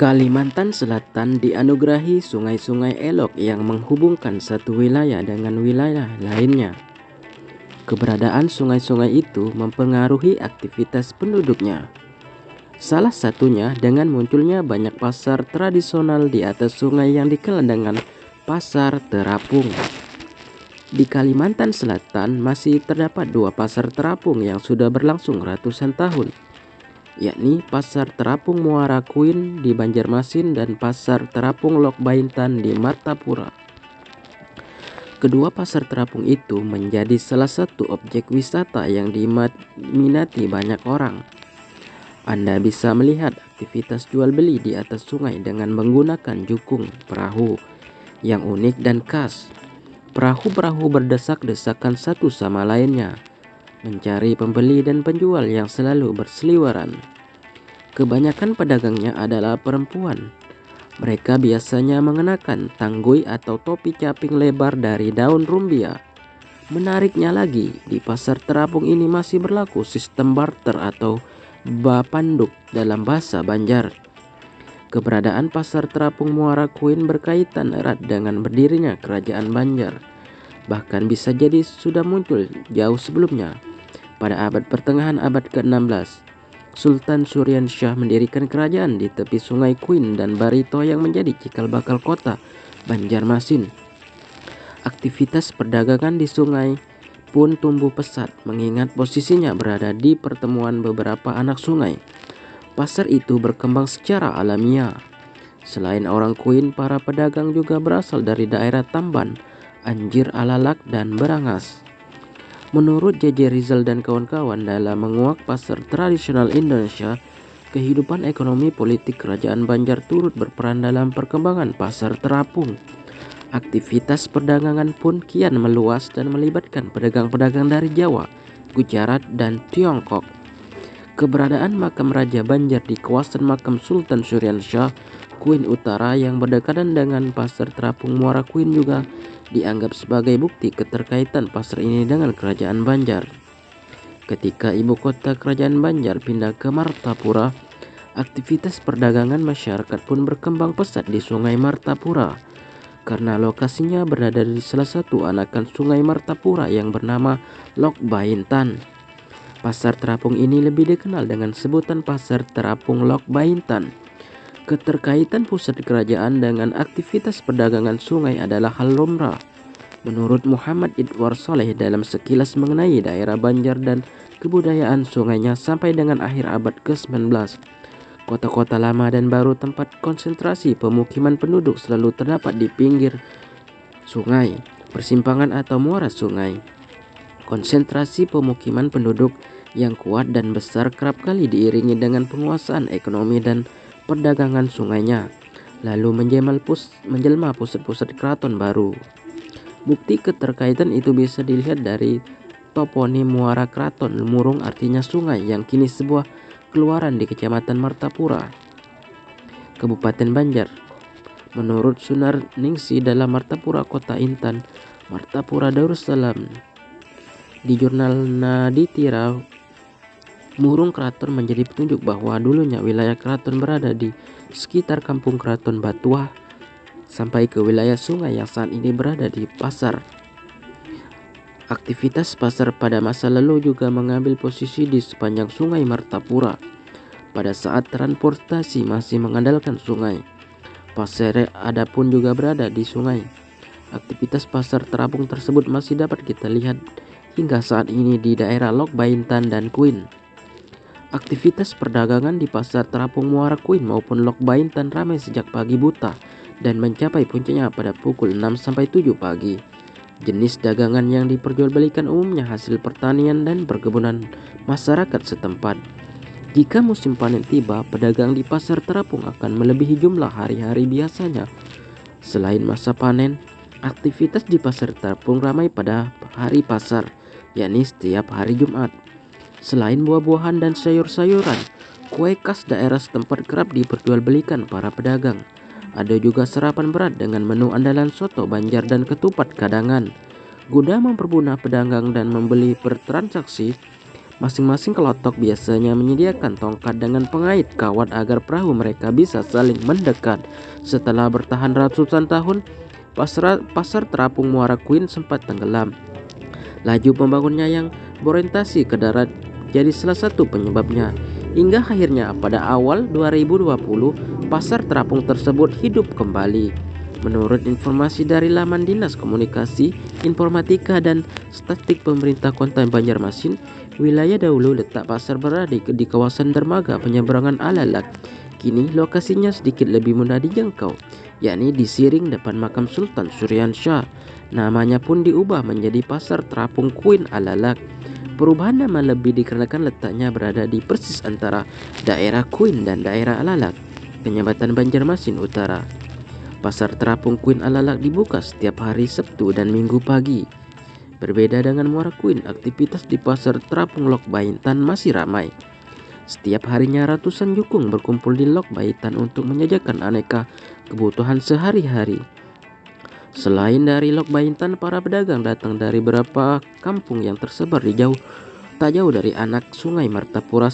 Kalimantan Selatan dianugerahi sungai-sungai elok yang menghubungkan satu wilayah dengan wilayah lainnya. Keberadaan sungai-sungai itu mempengaruhi aktivitas penduduknya. Salah satunya dengan munculnya banyak pasar tradisional di atas sungai yang dikenal dengan pasar terapung. Di Kalimantan Selatan masih terdapat dua pasar terapung yang sudah berlangsung ratusan tahun, yakni Pasar Terapung Muara Kuin di Banjarmasin dan Pasar Terapung Lok Baintan di Martapura. Kedua pasar terapung itu menjadi salah satu objek wisata yang diminati banyak orang. Anda bisa melihat aktivitas jual beli di atas sungai dengan menggunakan jukung perahu yang unik dan khas. Perahu-perahu berdesak-desakan satu sama lainnya, mencari pembeli dan penjual yang selalu berseliweran. Kebanyakan pedagangnya adalah perempuan. Mereka biasanya mengenakan tanggui atau topi caping lebar dari daun rumbia. Menariknya lagi, di pasar terapung ini masih berlaku sistem barter atau bapanduk dalam bahasa Banjar. Keberadaan pasar terapung Muara Kuin berkaitan erat dengan berdirinya kerajaan Banjar. Bahkan bisa jadi sudah muncul jauh sebelumnya. Pada abad pertengahan abad ke-16, Sultan Suryan Shah mendirikan kerajaan di tepi sungai Kuin dan Barito yang menjadi cikal bakal kota Banjarmasin. Aktivitas perdagangan di sungai pun tumbuh pesat mengingat posisinya berada di pertemuan beberapa anak sungai. Pasar itu berkembang secara alamiah. Selain orang Kuin, para pedagang juga berasal dari daerah Tamban, Anjir Alalak, dan Berangas. Menurut J.J. Rizal dan kawan-kawan dalam menguak pasar tradisional Indonesia, kehidupan ekonomi politik kerajaan Banjar turut berperan dalam perkembangan pasar terapung. Aktivitas perdagangan pun kian meluas dan melibatkan pedagang-pedagang dari Jawa, Gujarat, dan Tiongkok. Keberadaan makam Raja Banjar di kawasan makam Sultan Suryan Shah, Kuin Utara yang berdekatan dengan pasar terapung Muara Kuin juga dianggap sebagai bukti keterkaitan pasar ini dengan kerajaan Banjar. Ketika ibu kota kerajaan Banjar pindah ke Martapura, aktivitas perdagangan masyarakat pun berkembang pesat di Sungai Martapura. Karena lokasinya berada di salah satu anakan Sungai Martapura yang bernama Lok Baintan. Pasar terapung ini lebih dikenal dengan sebutan Pasar Terapung Lok Baintan. Keterkaitan pusat kerajaan dengan aktivitas perdagangan sungai adalah hal lumrah. Menurut Muhammad Idwar Soleh dalam sekilas mengenai daerah Banjar dan kebudayaan sungainya sampai dengan akhir abad ke-19, kota-kota lama dan baru tempat konsentrasi pemukiman penduduk selalu terdapat di pinggir sungai, persimpangan atau muara sungai. Konsentrasi pemukiman penduduk yang kuat dan besar kerap kali diiringi dengan penguasaan ekonomi dan perdagangan sungainya, lalu menjelma pusat-pusat keraton baru. Bukti keterkaitan itu bisa dilihat dari toponim Muara Keraton Murung, artinya sungai, yang kini sebuah keluaran di Kecamatan Martapura, Kabupaten Banjar. Menurut Sunar Ningsi dalam Martapura Kota Intan, Martapura Darussalam, di jurnal Naditira, Murung Keraton menjadi petunjuk bahwa dulunya wilayah keraton berada di sekitar kampung Keraton Batuah sampai ke wilayah sungai yang saat ini berada di pasar. Aktivitas pasar pada masa lalu juga mengambil posisi di sepanjang sungai Martapura. Pada saat transportasi masih mengandalkan sungai, pasar adapun juga berada di sungai. Aktivitas pasar terapung tersebut masih dapat kita lihat hingga saat ini di daerah Lok Baintan dan Kuin. Aktivitas perdagangan di pasar terapung Muara Kuin maupun Lok Baintan ramai sejak pagi buta dan mencapai puncaknya pada pukul 6-7 pagi. Jenis dagangan yang diperjualbelikan umumnya hasil pertanian dan perkebunan masyarakat setempat. Jika musim panen tiba, pedagang di pasar terapung akan melebihi jumlah hari-hari biasanya. Selain masa panen, aktivitas di pasar terapung ramai pada hari pasar, yakni setiap hari Jumat. Selain buah-buahan dan sayur-sayuran, kue khas daerah setempat kerap diperjualbelikan para pedagang. Ada juga sarapan berat dengan menu andalan soto Banjar dan ketupat kadangan. Guna mempermudah pedagang dan membeli bertransaksi, Masing-masing kelotok biasanya menyediakan tongkat dengan pengait kawat agar perahu mereka bisa saling mendekat. Setelah bertahan ratusan tahun, pasar terapung Muara Kuin sempat tenggelam. Laju pembangunnya yang berorientasi ke darat jadi salah satu penyebabnya. Hingga akhirnya pada awal 2020, pasar terapung tersebut hidup kembali. Menurut informasi dari laman Dinas Komunikasi, Informatika dan Statistik Pemerintah Kota Banjarmasin, wilayah dahulu letak pasar berada di kawasan dermaga penyeberangan Alalak. Kini lokasinya sedikit lebih mudah dijangkau, yakni di Siring depan makam Sultan Suryansyah. Namanya pun diubah menjadi Pasar Terapung Kuin Alalak. Perubahan nama lebih dikarenakan letaknya berada di persis antara daerah Kuin dan daerah Alalak, Kecamatan Banjarmasin Utara. Pasar Terapung Kuin Alalak dibuka setiap hari Sabtu dan Minggu pagi. Berbeda dengan Muara Kuin, aktivitas di Pasar Terapung Lok Baintan masih ramai. Setiap harinya ratusan jukung berkumpul di Lok Baintan untuk menjajakan aneka kebutuhan sehari-hari. Selain dari Lok Baintan, para pedagang datang dari beberapa kampung yang tersebar tak jauh dari anak Sungai Martapura